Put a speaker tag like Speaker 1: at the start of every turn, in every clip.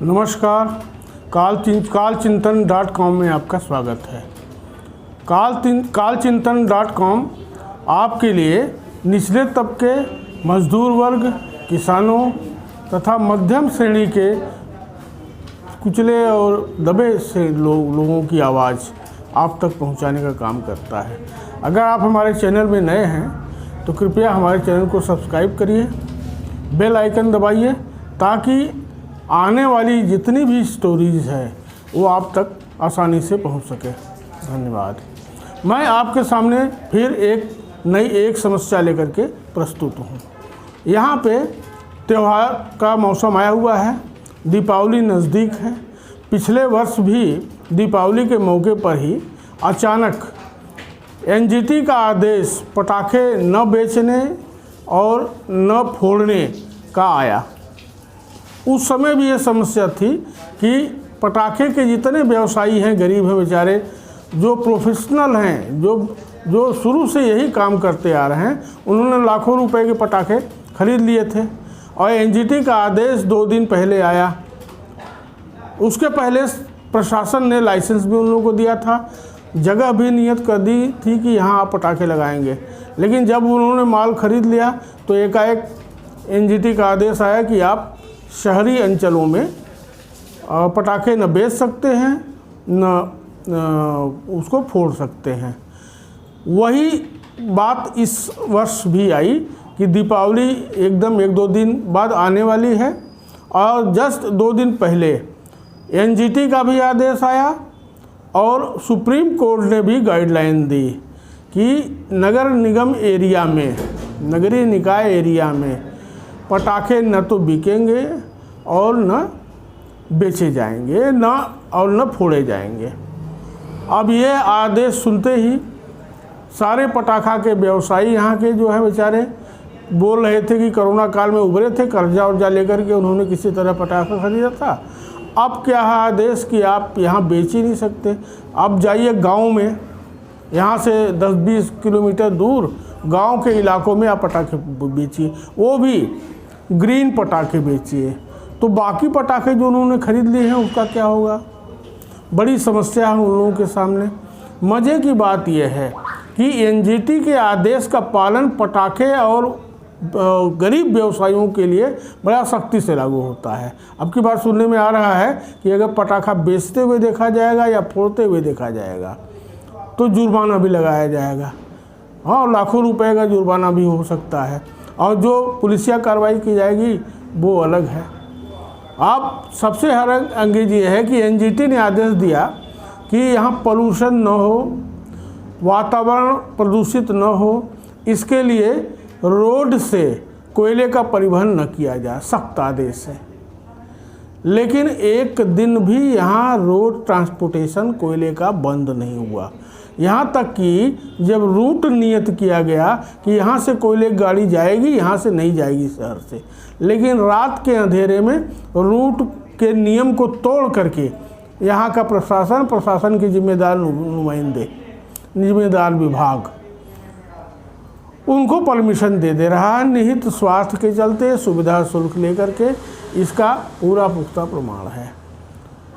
Speaker 1: नमस्कार। कालचिंतन.com में आपका स्वागत है। कालचिंतन.com आपके लिए निचले तबके, मजदूर वर्ग, किसानों तथा मध्यम श्रेणी के कुचले और दबे से लोगों की आवाज़ आप तक पहुंचाने का काम करता है। अगर आप हमारे चैनल में नए हैं तो कृपया हमारे चैनल को सब्सक्राइब करिए, बेल आइकन दबाइए ताकि आने वाली जितनी भी स्टोरीज़ है वो आप तक आसानी से पहुंच सके। धन्यवाद। मैं आपके सामने फिर एक समस्या लेकर के प्रस्तुत हूं। यहाँ पे त्यौहार का मौसम आया हुआ है, दीपावली नज़दीक है। पिछले वर्ष भी दीपावली के मौके पर ही अचानक एनजीटी का आदेश पटाखे न बेचने और न फोड़ने का आया। उस समय भी ये समस्या थी कि पटाखे के जितने व्यवसायी हैं, गरीब हैं बेचारे, जो प्रोफेशनल हैं, जो शुरू से यही काम करते आ रहे हैं, उन्होंने लाखों रुपए के पटाखे खरीद लिए थे। और एनजीटी का आदेश 2 दिन पहले आया। उसके पहले प्रशासन ने लाइसेंस भी उन लोगों को दिया था, जगह भी नियत कर दी थी कि यहाँ आप पटाखे लगाएंगे। लेकिन जब उन्होंने माल खरीद लिया तो एकाएक एनजीटी का आदेश आया कि आप शहरी अंचलों में पटाखे न बेच सकते हैं, न उसको फोड़ सकते हैं। वही बात इस वर्ष भी आई कि दीपावली एकदम 1-2 दिन बाद आने वाली है और जस्ट 2 दिन पहले एनजीटी का भी आदेश आया और सुप्रीम कोर्ट ने भी गाइडलाइन दी कि नगर निगम एरिया में, नगरीय निकाय एरिया में पटाखे न तो बिकेंगे और न बेचे जाएंगे, न फोड़े जाएंगे। अब ये आदेश सुनते ही सारे पटाखा के व्यवसायी यहाँ के जो है बेचारे बोल रहे थे कि कोरोना काल में उभरे थे, कर्जा वर्जा लेकर के उन्होंने किसी तरह पटाखा खरीदा था। अब क्या है आदेश कि आप यहाँ बेच ही नहीं सकते। अब जाइए गांव में, यहाँ से 10-20 किलोमीटर दूर गांव के इलाकों में आप पटाखे बेचिए, वो भी ग्रीन पटाखे बेचिए। तो बाकी पटाखे जो उन्होंने खरीद लिए हैं उसका क्या होगा? बड़ी समस्या है उन लोगों के सामने। मज़े की बात यह है कि एनजीटी के आदेश का पालन पटाखे और गरीब व्यवसायियों के लिए बड़ा सख्ती से लागू होता है। अब की बार सुनने में आ रहा है कि अगर पटाखा बेचते हुए देखा जाएगा या फोड़ते हुए देखा जाएगा तो जुर्माना भी लगाया जाएगा। हाँ, लाखों रुपए का जुर्माना भी हो सकता है और जो पुलिसिया कार्रवाई की जाएगी वो अलग है। अब सबसे हैरान अंगेज ये है कि एनजीटी ने आदेश दिया कि यहाँ पोल्यूशन न हो, वातावरण प्रदूषित न हो, इसके लिए रोड से कोयले का परिवहन न किया जाए। सख्त आदेश है। लेकिन एक दिन भी यहाँ रोड ट्रांसपोर्टेशन कोयले का बंद नहीं हुआ। यहाँ तक कि जब रूट नियत किया गया कि यहाँ से कोयले गाड़ी जाएगी, यहाँ से नहीं जाएगी शहर से, लेकिन रात के अंधेरे में रूट के नियम को तोड़ करके यहाँ का प्रशासन के जिम्मेदार नुमाइंदे, जिम्मेदार विभाग उनको परमिशन दे रहा है निहित स्वार्थ के चलते, सुविधा शुल्क लेकर के। इसका पूरा पुख्ता प्रमाण है।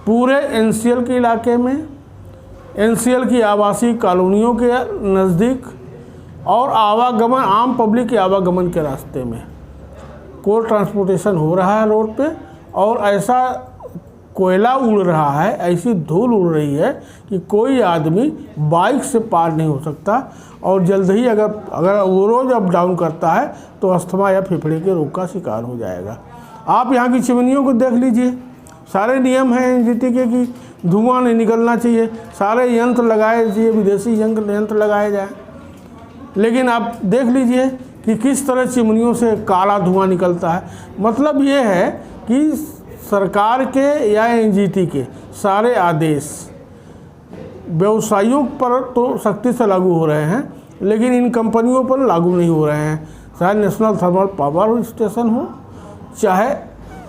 Speaker 1: पूरे एनसीएल के इलाके में, एनसीएल की आवासीय कॉलोनियों के नज़दीक और आवागमन, आम पब्लिक के आवागमन के रास्ते में कोल ट्रांसपोर्टेशन हो रहा है रोड पे। और ऐसा कोयला उड़ रहा है, ऐसी धूल उड़ रही है कि कोई आदमी बाइक से पार नहीं हो सकता। और जल्द ही अगर वो रोज़ अप डाउन करता है तो अस्थमा या फेफड़े के रोग का शिकार हो जाएगा। आप यहाँ की चिमनियों को देख लीजिए, सारे नियम हैं एनजीटी के कि धुआं नहीं निकलना चाहिए, सारे यंत्र लगाए चाहिए, विदेशी यंत्र लगाए जाएं। लेकिन आप देख लीजिए कि किस तरह चिमनियों से काला धुआं निकलता है। मतलब ये है कि सरकार के या एनजीटी के सारे आदेश व्यवसायियों पर तो सख्ती से लागू हो रहे हैं, लेकिन इन कंपनियों पर लागू नहीं हो रहे हैं। चाहे नेशनल थर्मल पावर स्टेशन हो, चाहे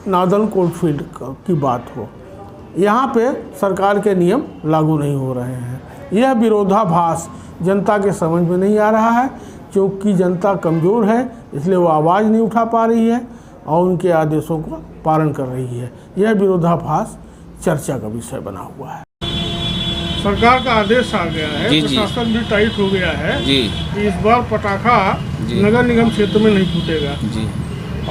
Speaker 1: नॉर्दर्न कोलफील्ड की बात हो, यहाँ पे सरकार के नियम लागू नहीं हो रहे हैं। यह विरोधाभास जनता के समझ में नहीं आ रहा है, क्योंकि जनता कमज़ोर है, इसलिए वो आवाज़ नहीं उठा पा रही है। और उनके आदेशों का पालन कर रही है। यह विरोधाभास चर्चा का विषय बना हुआ है। सरकार का आदेश आ गया है, प्रशासन भी टाइट हो गया है
Speaker 2: जी
Speaker 1: कि इस बार पटाखा नगर निगम क्षेत्र में नहीं फूटेगा
Speaker 2: जी।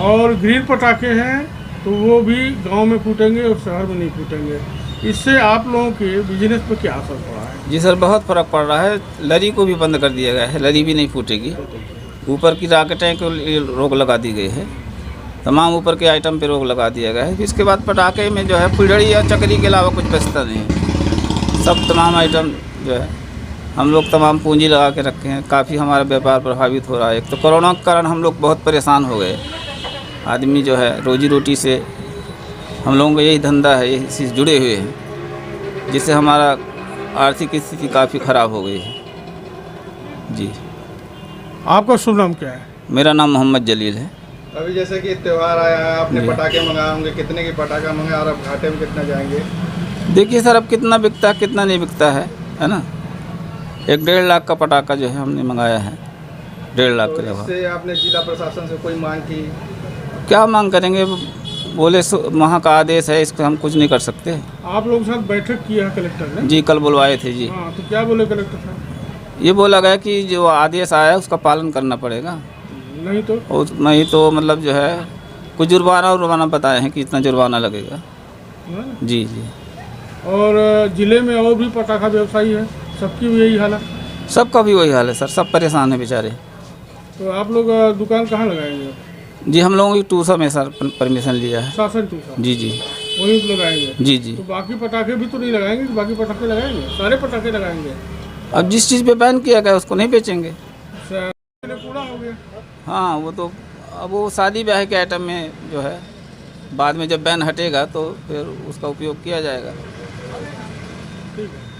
Speaker 1: और ग्रिल पटाखे हैं तो वो भी गांव में फूटेंगे और शहर में नहीं फूटेंगे। इससे आप लोगों के बिजनेस पर क्या असर पड़ा है?
Speaker 2: जी सर, बहुत फ़र्क पड़ रहा है। लरी को भी बंद कर दिया गया है, लरी भी नहीं फूटेगी। ऊपर की रॉकेटें को रोक लगा दी गई है, तमाम ऊपर के आइटम पे रोक लगा दिया गया है। इसके बाद पटाखे में जो है फुलझड़ी या चकरी के अलावा कुछ बचता नहीं है। सब तमाम आइटम जो है हम लोग तमाम पूंजी लगा के रखे हैं। काफ़ी हमारा व्यापार प्रभावित हो रहा है। एक तो कोरोना के कारण हम लोग बहुत परेशान हो गए। आदमी जो है रोजी रोटी से, हम लोगों का यही धंधा है, यही से जुड़े हुए हैं, जिससे हमारा आर्थिक स्थिति काफ़ी ख़राब हो गई है। जी।
Speaker 1: आपका शुभ नाम क्या है?
Speaker 2: मेरा नाम मोहम्मद जलील है।
Speaker 3: अभी जैसे कि त्यौहार आया है, आपने पटाखे मंगाए होंगे, कितने के पटाखा मंगाए और अब घाटे में कितना जाएंगे?
Speaker 2: देखिए सर, अब कितना बिकता है कितना नहीं बिकता है ना। 1-1.5 लाख का पटाखा जो है हमने मंगाया है, 1.5 लाख के लगभग।
Speaker 3: इससे आपने जिला प्रशासन से कोई मांग की?
Speaker 2: क्या मांग करेंगे, बोले वहाँ का आदेश है, इसको हम कुछ नहीं कर सकते।
Speaker 1: आप लोगों के साथ बैठक किया है कलेक्टर ने?
Speaker 2: जी, कल बुलवाए थे जी।
Speaker 1: हाँ, तो क्या बोले कलेक्टर साहब?
Speaker 2: ये बोला गया कि जो आदेश आया है उसका पालन करना पड़ेगा,
Speaker 1: नहीं तो
Speaker 2: नहीं तो मतलब जो है कुछ जुर्माना बताए हैं कि इतना जुर्माना लगेगा। जी जी।
Speaker 1: और जिले में और भी पटाखा व्यवसायी है, सबकी भी यही हालत?
Speaker 2: सबका भी वही हाल है सर, सब परेशान है बेचारे।
Speaker 1: तो आप लोग दुकान कहाँ लगाएंगे?
Speaker 2: जी, हम लोगों की टूसा में सर परमिशन लिया है।
Speaker 1: शासन टूसा?
Speaker 2: जी जी,
Speaker 1: वहीं पे लगाएंगे?
Speaker 2: जी जी।
Speaker 1: तो बाकी पटाखे भी तो नहीं लगाएंगे? बाकी पटाखे लगाएंगे, सारे पटाखे लगाएंगे?
Speaker 2: अब जिस चीज़ पे बैन किया गया उसको नहीं बेचेंगे।
Speaker 1: पूरा हो गया?
Speaker 2: हाँ, वो तो अब वो शादी ब्याह के आइटम में जो है बाद में जब बैन हटेगा तो फिर उसका उपयोग किया जाएगा।
Speaker 1: ठीक है।